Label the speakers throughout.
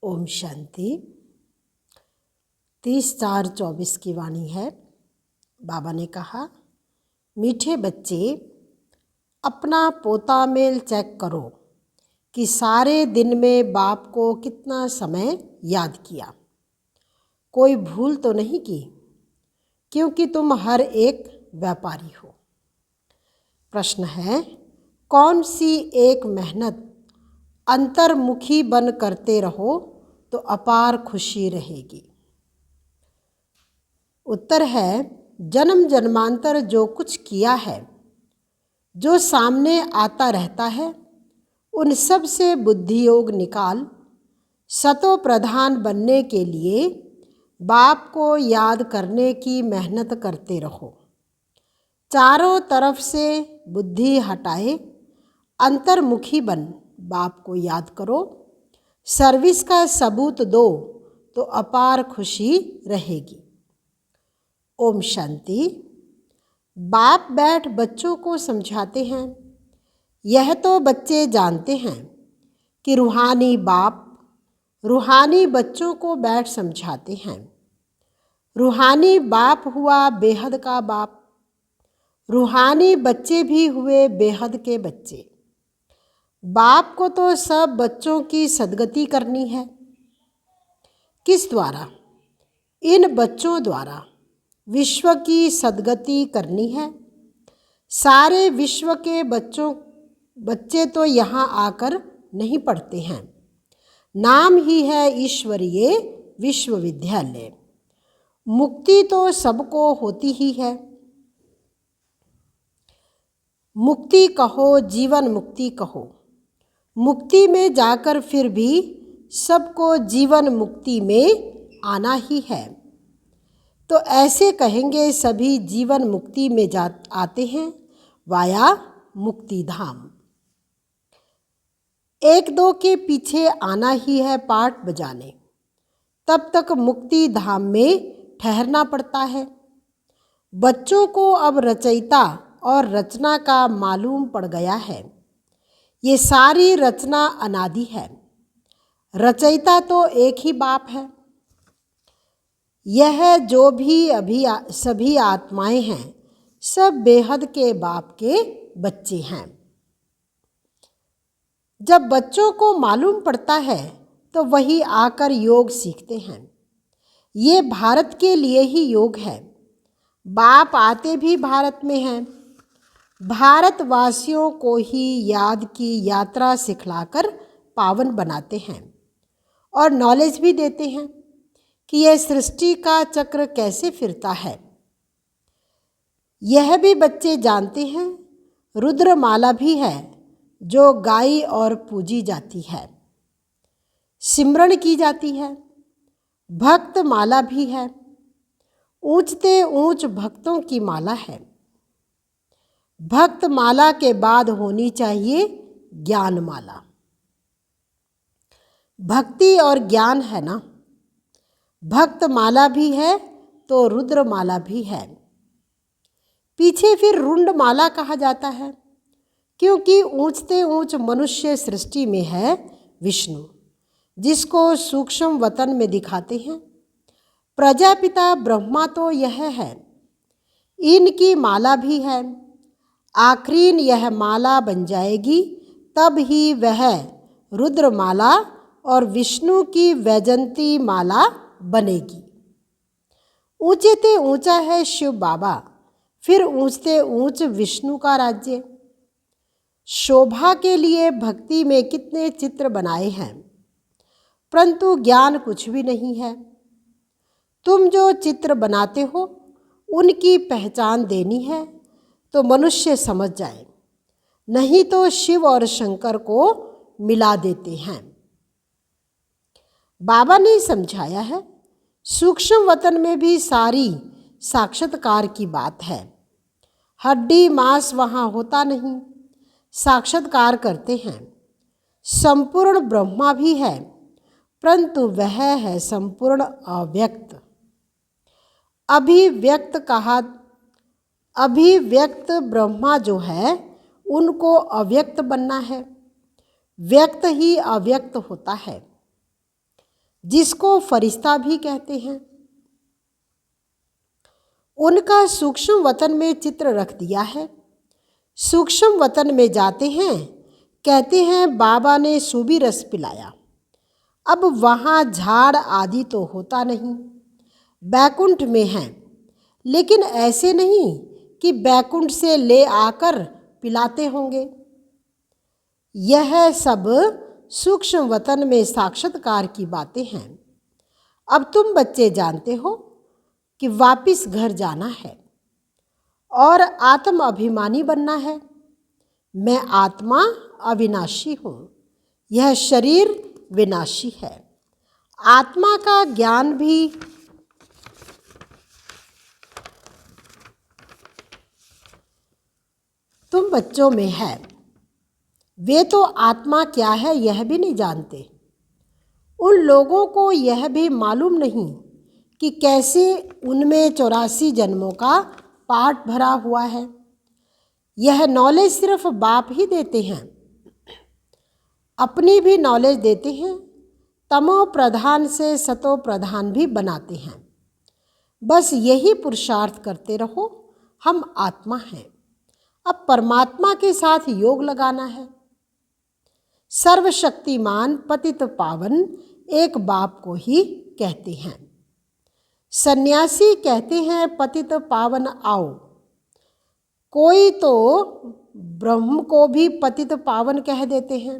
Speaker 1: ओम शांति। 30/4/24 की वाणी है। बाबा ने कहा, मीठे बच्चे, अपना पोता मेल चेक करो कि सारे दिन में बाप को कितना समय याद किया। कोई भूल तो नहीं की, क्योंकि तुम हर एक व्यापारी हो। प्रश्न है, कौन सी एक मेहनत अंतर्मुखी बन करते रहो तो अपार खुशी रहेगी। उत्तर है, जन्म जन्मांतर जो कुछ किया है, जो सामने आता रहता है, उन सब से बुद्धि योग निकाल सतो प्रधान बनने के लिए बाप को याद करने की मेहनत करते रहो। चारों तरफ से बुद्धि हटाए अंतर्मुखी बन बाप को याद करो। सर्विस का सबूत दो तो अपार खुशी रहेगी। ओम शांति। बाप बैठ बच्चों को समझाते हैं। यह तो बच्चे जानते हैं कि रूहानी बाप रूहानी बच्चों को बैठ समझाते हैं। रूहानी बाप हुआ बेहद का बाप, रूहानी बच्चे भी हुए बेहद के बच्चे। बाप को तो सब बच्चों की सदगति करनी है। किस द्वारा? इन बच्चों द्वारा विश्व की सदगति करनी है। सारे विश्व के बच्चे तो यहाँ आकर नहीं पढ़ते हैं। नाम ही है ईश्वरीय विश्वविद्यालय। मुक्ति तो सबको होती ही है। मुक्ति कहो, जीवन मुक्ति कहो। मुक्ति में जाकर फिर भी सबको जीवन मुक्ति में आना ही है। तो ऐसे कहेंगे सभी जीवन मुक्ति में आते हैं वाया मुक्ति धाम। एक दो के पीछे आना ही है पाठ बजाने, तब तक मुक्ति धाम में ठहरना पड़ता है। बच्चों को अब रचयिता और रचना का मालूम पड़ गया है। ये सारी रचना अनादि है। रचयिता तो एक ही बाप है। यह जो भी अभी सभी आत्माएं हैं, सब बेहद के बाप के बच्चे हैं। जब बच्चों को मालूम पड़ता है तो वही आकर योग सीखते हैं। ये भारत के लिए ही योग है। बाप आते भी भारत में हैं। भारतवासियों को ही याद की यात्रा सिखलाकर पावन बनाते हैं और नॉलेज भी देते हैं कि यह सृष्टि का चक्र कैसे फिरता है। यह भी बच्चे जानते हैं। रुद्रमाला भी है जो गाई और पूजी जाती है, सिमरण की जाती है। भक्त माला भी है, ऊंचते ऊंच भक्तों की माला है। भक्त माला के बाद होनी चाहिए ज्ञान माला। भक्ति और ज्ञान है ना। भक्त माला भी है तो रुद्र माला भी है। पीछे फिर रुंड माला कहा जाता है, क्योंकि ऊंचते ऊंच मनुष्य सृष्टि में है विष्णु, जिसको सूक्ष्म वतन में दिखाते हैं। प्रजापिता ब्रह्मा तो यह है। इनकी माला भी है। आखिरीन यह माला बन जाएगी, तब ही वह रुद्रमाला और विष्णु की वैजंती माला बनेगी। ऊंचे ते ऊंचा है शिव बाबा, फिर ऊंचते ऊंच विष्णु का राज्य। शोभा के लिए भक्ति में कितने चित्र बनाए हैं, परंतु ज्ञान कुछ भी नहीं है। तुम जो चित्र बनाते हो उनकी पहचान देनी है तो मनुष्य समझ जाए, नहीं तो शिव और शंकर को मिला देते हैं। बाबा ने समझाया है, सूक्ष्म वतन में भी सारी साक्षात्कार की बात है। हड्डी मांस वहाँ होता नहीं, साक्षात्कार करते हैं। संपूर्ण ब्रह्मा भी है, परंतु वह है संपूर्ण अव्यक्त। अभिव्यक्त ब्रह्मा जो है उनको अव्यक्त बनना है। व्यक्त ही अव्यक्त होता है। जिसको फरिश्ता भी कहते हैं। उनका सूक्ष्म वतन में चित्र रख दिया है। सूक्ष्म वतन में जाते हैं, कहते हैं बाबा ने सूबी रस पिलाया। अब वहाँ झाड़ आदि तो होता नहीं, बैकुंठ में है, लेकिन ऐसे नहीं कि बैकुंठ से ले आकर पिलाते होंगे। यह सब सूक्ष्म वतन में साक्षात्कार की बातें हैं। अब तुम बच्चे जानते हो कि वापिस घर जाना है और आत्म अभिमानी बनना है। मैं आत्मा अविनाशी हूँ, यह शरीर विनाशी है। आत्मा का ज्ञान भी तुम बच्चों में है। वे तो आत्मा क्या है यह भी नहीं जानते। उन लोगों को यह भी मालूम नहीं कि कैसे उनमें 84 जन्मों का पाठ भरा हुआ है। यह नॉलेज सिर्फ बाप ही देते हैं। अपनी भी नॉलेज देते हैं, तमो प्रधान से सतो प्रधान भी बनाते हैं। बस यही पुरुषार्थ करते रहो, हम आत्मा हैं। अब परमात्मा के साथ योग लगाना है। सर्वशक्तिमान पतित पावन एक बाप को ही कहते हैं। सन्यासी कहते हैं पतित पावन आओ। कोई तो ब्रह्म को भी पतित पावन कह देते हैं।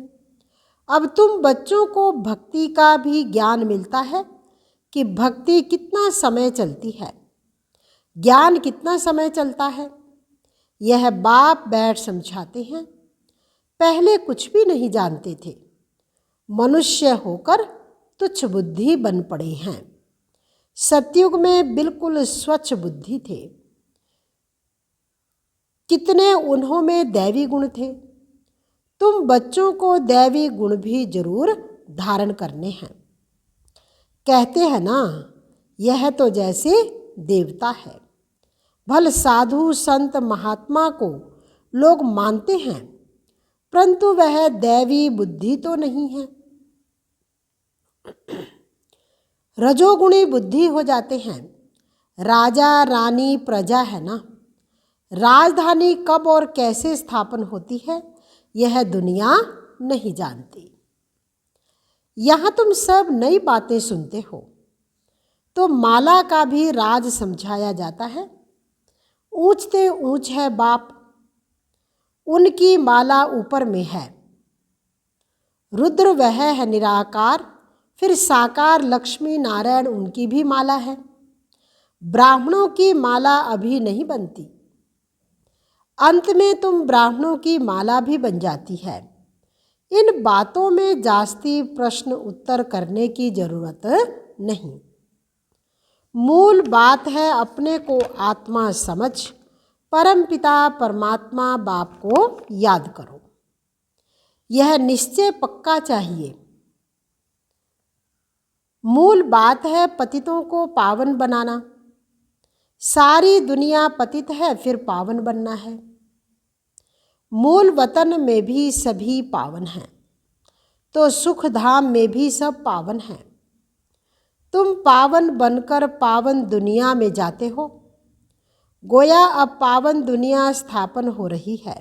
Speaker 1: अब तुम बच्चों को भक्ति का भी ज्ञान मिलता है कि भक्ति कितना समय चलती है, ज्ञान कितना समय चलता है। यह बाप बैठ समझाते हैं। पहले कुछ भी नहीं जानते थे, मनुष्य होकर तुच्छ बुद्धि बन पड़े हैं। सतयुग में बिल्कुल स्वच्छ बुद्धि थे। कितने उन्हों में दैवी गुण थे। तुम बच्चों को दैवी गुण भी जरूर धारण करने हैं। कहते हैं ना, यह तो जैसे देवता है। भल साधु संत महात्मा को लोग मानते हैं, परंतु वह दैवी बुद्धि तो नहीं है। रजोगुणी बुद्धि हो जाते हैं। राजा रानी प्रजा है ना। राजधानी कब और कैसे स्थापन होती है यह दुनिया नहीं जानती। यहाँ तुम सब नई बातें सुनते हो। तो माला का भी राज समझाया जाता है। ऊंचते ऊंच है बाप, उनकी माला ऊपर में है। रुद्र वह है निराकार, फिर साकार लक्ष्मी नारायण उनकी भी माला है। ब्राह्मणों की माला अभी नहीं बनती, अंत में तुम ब्राह्मणों की माला भी बन जाती है। इन बातों में जास्ती प्रश्न उत्तर करने की जरूरत नहीं। मूल बात है अपने को आत्मा समझ परमपिता परमात्मा बाप को याद करो। यह निश्चय पक्का चाहिए। मूल बात है पतितों को पावन बनाना। सारी दुनिया पतित है, फिर पावन बनना है। मूल वतन में भी सभी पावन हैं, तो सुख धाम में भी सब पावन हैं। तुम पावन बनकर पावन दुनिया में जाते हो। गोया अब पावन दुनिया स्थापन हो रही है।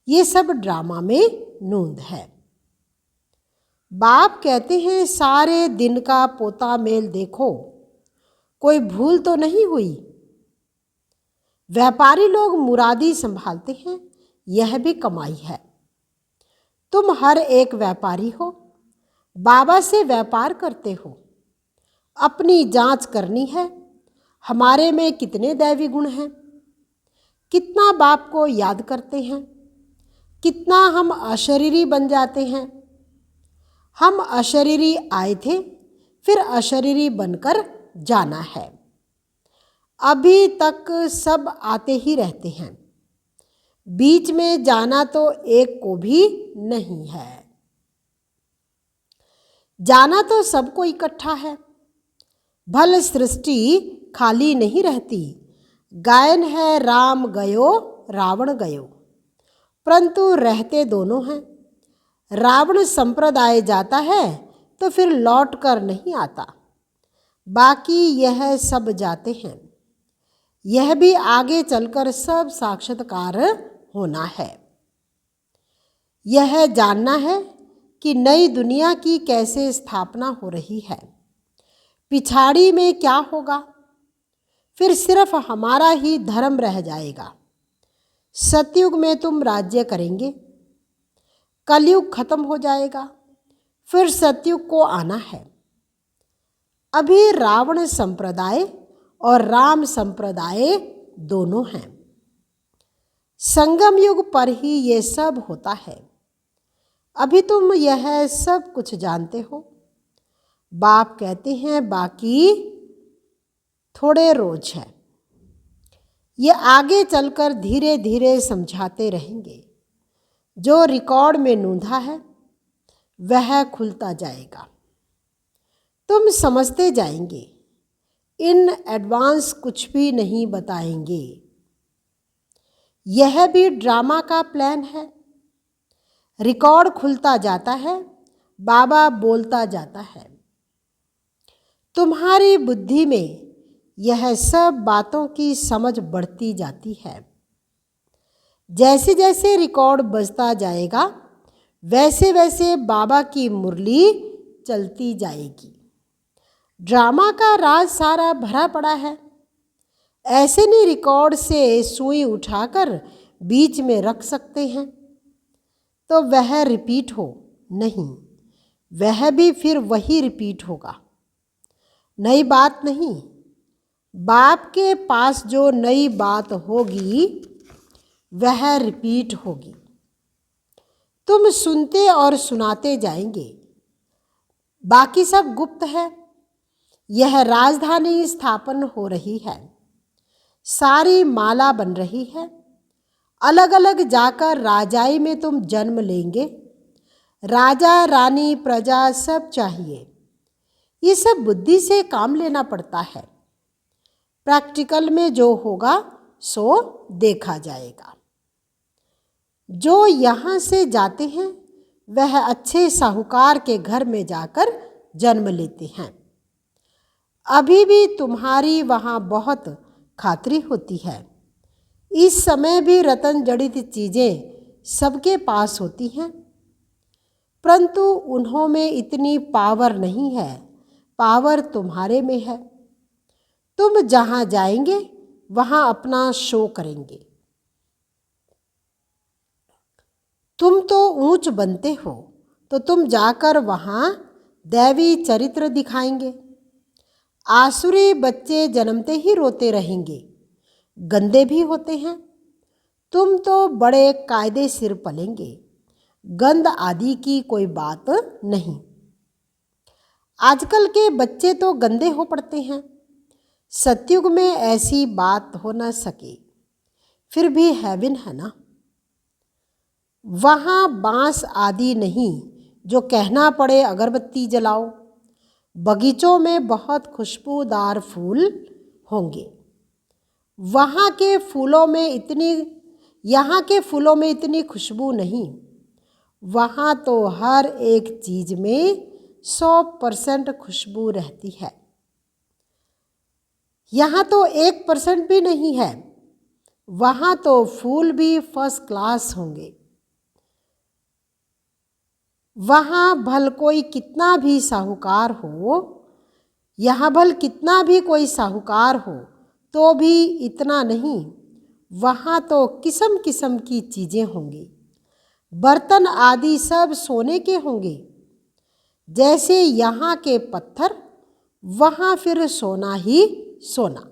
Speaker 1: ये सब ड्रामा में नूंद है। बाप कहते हैं सारे दिन का पोता मेल देखो, कोई भूल तो नहीं हुई। व्यापारी लोग मुरादी संभालते हैं, यह भी कमाई है। तुम हर एक व्यापारी हो, बाबा से व्यापार करते हो। अपनी जांच करनी है, हमारे में कितने दैवी गुण हैं, कितना बाप को याद करते हैं, कितना हम अशरीरी बन जाते हैं। हम अशरीरी आए थे, फिर अशरीरी बनकर जाना है। अभी तक सब आते ही रहते हैं, बीच में जाना तो एक को भी नहीं है। जाना तो सबको इकट्ठा है। भल सृष्टि खाली नहीं रहती। गायन है राम गयो रावण गयो, परंतु रहते दोनों हैं। रावण संप्रदाय जाता है तो फिर लौट कर नहीं आता। बाकी यह सब जाते हैं। यह भी आगे चलकर सब साक्षात्कार होना है। यह जानना है कि नई दुनिया की कैसे स्थापना हो रही है, पिछाड़ी में क्या होगा। फिर सिर्फ हमारा ही धर्म रह जाएगा। सतयुग में तुम राज्य करेंगे, कलयुग खत्म हो जाएगा, फिर सतयुग को आना है। अभी रावण संप्रदाय और राम संप्रदाय दोनों हैं। संगम युग पर ही ये सब होता है। अभी तुम यह सब कुछ जानते हो। बाप कहते हैं बाकी थोड़े रोज है। ये आगे चलकर धीरे धीरे समझाते रहेंगे। जो रिकॉर्ड में नोंधा है वह खुलता जाएगा। तुम समझते जाएंगे। इन एडवांस कुछ भी नहीं बताएंगे। यह भी ड्रामा का प्लान है। रिकॉर्ड खुलता जाता है, बाबा बोलता जाता है। तुम्हारी बुद्धि में यह सब बातों की समझ बढ़ती जाती है। जैसे जैसे रिकॉर्ड बजता जाएगा वैसे वैसे बाबा की मुरली चलती जाएगी। ड्रामा का राज सारा भरा पड़ा है। ऐसे नहीं रिकॉर्ड से सुई उठाकर बीच में रख सकते हैं तो वह रिपीट हो, नहीं, वह भी फिर वही रिपीट होगा। नई बात नहीं। बाप के पास जो नई बात होगी वह रिपीट होगी। तुम सुनते और सुनाते जाएंगे। बाकी सब गुप्त है। यह राजधानी स्थापन हो रही है। सारी माला बन रही है। अलग अलग जाकर राजाई में तुम जन्म लेंगे। राजा रानी प्रजा सब चाहिए। ये सब बुद्धि से काम लेना पड़ता है। प्रैक्टिकल में जो होगा सो देखा जाएगा। जो यहाँ से जाते हैं वह अच्छे साहूकार के घर में जाकर जन्म लेते हैं। अभी भी तुम्हारी वहाँ बहुत खातिरी होती है। इस समय भी रतन जड़ित चीज़ें सबके पास होती हैं, परंतु उन्हों में इतनी पावर नहीं है। पावर तुम्हारे में है। तुम जहाँ जाएंगे वहाँ अपना शो करेंगे। तुम तो ऊंच बनते हो तो तुम जाकर वहाँ दैवी चरित्र दिखाएंगे। आसुरी बच्चे जन्मते ही रोते रहेंगे, गंदे भी होते हैं। तुम तो बड़े कायदे सिर पलेंगे। गंद आदि की कोई बात नहीं। आजकल के बच्चे तो गंदे हो पड़ते हैं। सतयुग में ऐसी बात हो न सके। फिर भी हेवन है ना। वहाँ बांस आदि नहीं जो कहना पड़े अगरबत्ती जलाओ। बगीचों में बहुत खुशबूदार फूल होंगे। यहाँ के फूलों में इतनी खुशबू नहीं। वहाँ तो हर एक चीज़ में 100% खुशबू रहती है। यहाँ तो 1% भी नहीं है। वहाँ तो फूल भी फर्स्ट क्लास होंगे। वहाँ भल कोई कितना भी साहूकार हो, यहाँ भल कितना भी कोई साहूकार हो तो भी इतना नहीं। वहाँ तो किस्म किस्म की चीज़ें होंगी। बर्तन आदि सब सोने के होंगे। जैसे यहाँ के पत्थर वहाँ फिर सोना ही सोना।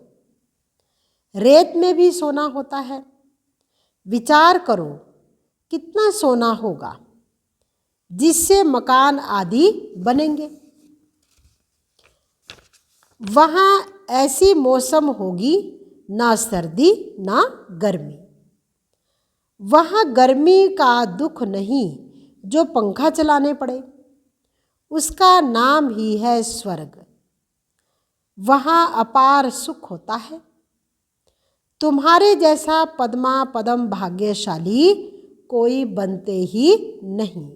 Speaker 1: रेत में भी सोना होता है। विचार करो कितना सोना होगा जिससे मकान आदि बनेंगे। वहाँ ऐसी मौसम होगी, ना सर्दी ना गर्मी। वहाँ गर्मी का दुख नहीं जो पंखा चलाने पड़े। उसका नाम ही है स्वर्ग। वहाँ अपार सुख होता है। तुम्हारे जैसा पद्मा पदम भाग्यशाली कोई बनते ही नहीं।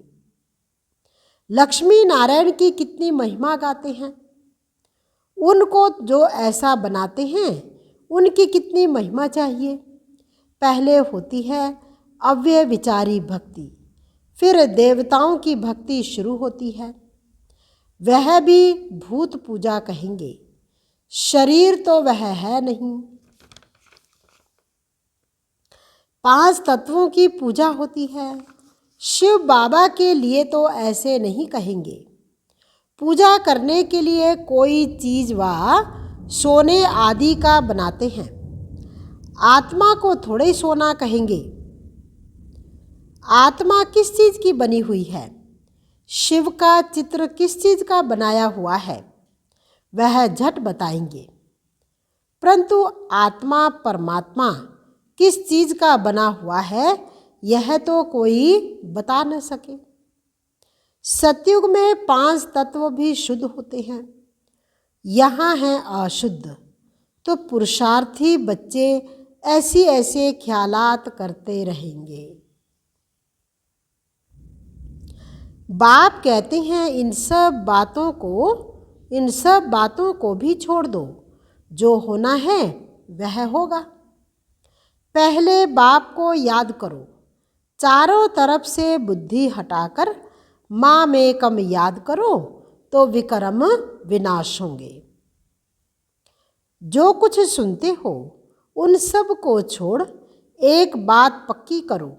Speaker 1: लक्ष्मी नारायण की कितनी महिमा गाते हैं। उनको जो ऐसा बनाते हैं उनकी कितनी महिमा चाहिए। पहले होती है अव्यभिचारी भक्ति, फिर देवताओं की भक्ति शुरू होती है। वह भी भूत पूजा कहेंगे, शरीर तो वह है नहीं। 5 तत्वों की पूजा होती है। शिव बाबा के लिए तो ऐसे नहीं कहेंगे। पूजा करने के लिए कोई चीज़ व सोने आदि का बनाते हैं। आत्मा को थोड़े सोना कहेंगे। आत्मा किस चीज़ की बनी हुई है? शिव का चित्र किस चीज़ का बनाया हुआ है? वह झट बताएंगे। परंतु आत्मा परमात्मा किस चीज़ का बना हुआ है, यह तो कोई बता न सके। सतयुग में 5 तत्व भी शुद्ध होते हैं, यहाँ हैं अशुद्ध। तो पुरुषार्थी बच्चे ऐसे ख्यालात करते रहेंगे। बाप कहते हैं इन सब बातों को भी छोड़ दो, जो होना है वह होगा। पहले बाप को याद करो, चारों तरफ से बुद्धि हटाकर माम एकम याद करो तो विकर्म विनाश होंगे। जो कुछ सुनते हो उन सब को छोड़ एक बात पक्की करो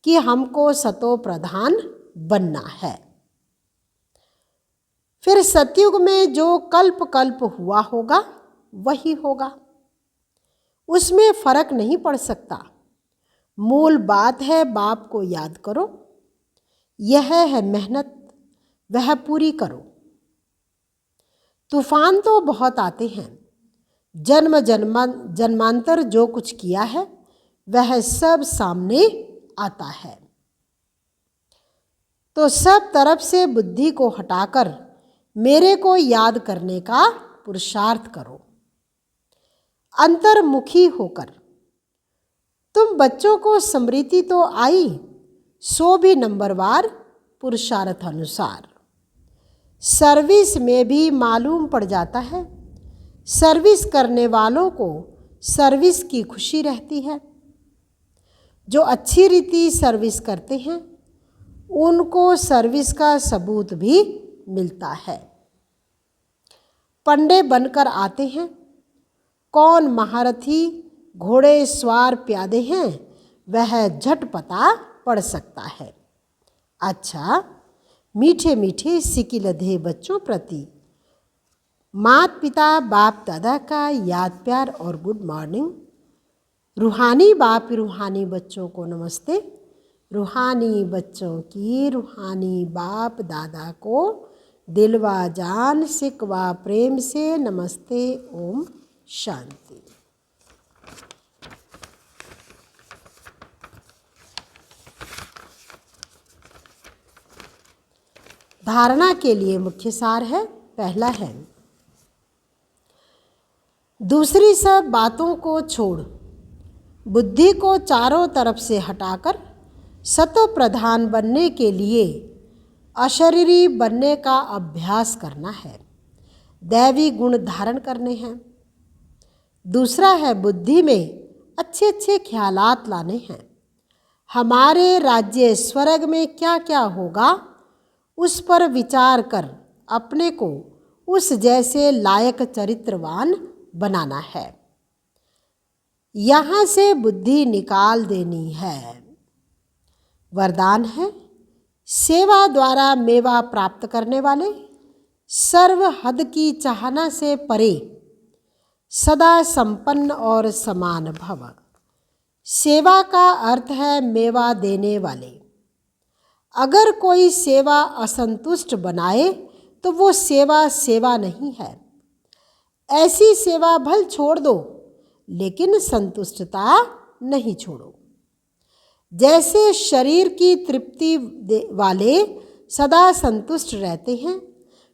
Speaker 1: कि हमको सतो प्रधान बनना है। फिर सतयुग में जो कल्प कल्प हुआ होगा वही होगा, उसमें फर्क नहीं पड़ सकता। मूल बात है बाप को याद करो, यह है मेहनत, वह पूरी करो। तूफान तो बहुत आते हैं, जन्मांतर जो कुछ किया है वह सब सामने आता है। तो सब तरफ से बुद्धि को हटाकर मेरे को याद करने का पुरुषार्थ करो, अंतर्मुखी होकर। तुम बच्चों को स्मृति तो आई, सो भी नंबरवार पुरुषार्थ अनुसार। सर्विस में भी मालूम पड़ जाता है। सर्विस करने वालों को सर्विस की खुशी रहती है। जो अच्छी रीति सर्विस करते हैं उनको सर्विस का सबूत भी मिलता है। पंडे बनकर आते हैं, कौन महारथी घोड़े स्वार प्यादे हैं वह झट पता पड़ सकता है। अच्छा, मीठे मीठे सिकिलधे बच्चों प्रति माता पिता बाप दादा का याद प्यार और गुड मॉर्निंग। रूहानी बाप रूहानी बच्चों को नमस्ते। रूहानी बच्चों की रूहानी बाप दादा को दिलवा जान सिकवा प्रेम से नमस्ते। ओम शांति। धारणा के लिए मुख्य सार है। पहला है, दूसरी सब बातों को छोड़ बुद्धि को चारों तरफ से हटाकर सतो प्रधान बनने के लिए अशरीरी बनने का अभ्यास करना है, दैवी गुण धारण करने हैं। दूसरा है, बुद्धि में अच्छे ख्यालात लाने हैं। हमारे राज्य स्वर्ग में क्या क्या होगा उस पर विचार कर अपने को उस जैसे लायक चरित्रवान बनाना है। यहाँ से बुद्धि निकाल देनी है। वरदान है, सेवा द्वारा मेवा प्राप्त करने वाले सर्व हद की चाहना से परे सदा संपन्न और समान भव। सेवा का अर्थ है मेवा देने वाले। अगर कोई सेवा असंतुष्ट बनाए तो वो सेवा नहीं है। ऐसी सेवा भल छोड़ दो, लेकिन संतुष्टता नहीं छोड़ो। जैसे शरीर की तृप्ति वाले सदा संतुष्ट रहते हैं,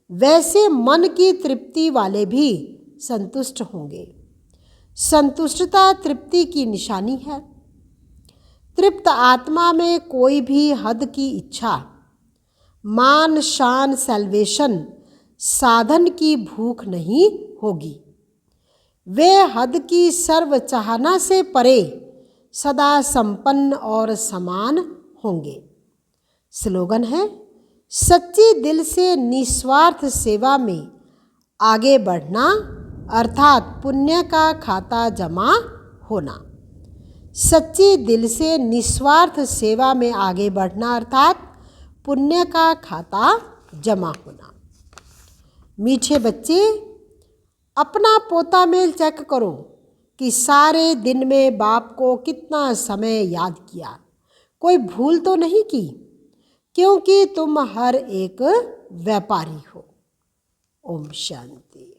Speaker 1: वैसे मन की तृप्ति वाले भी संतुष्ट होंगे। संतुष्टता तृप्ति की निशानी है। तृप्त आत्मा में कोई भी हद की इच्छा मान शान सैल्वेशन साधन की भूख नहीं होगी। वे हद की सर्व चाहना से परे सदा संपन्न और समान होंगे। स्लोगन है, सच्ची दिल से निस्वार्थ सेवा में आगे बढ़ना अर्थात पुण्य का खाता जमा होना। सच्ची दिल से निस्वार्थ सेवा में आगे बढ़ना अर्थात पुण्य का खाता जमा होना। मीठे बच्चे, अपना पोता मेल चेक करो कि सारे दिन में बाप को कितना समय याद किया। कोई भूल तो नहीं की, क्योंकि तुम हर एक व्यापारी हो। ओम शांति।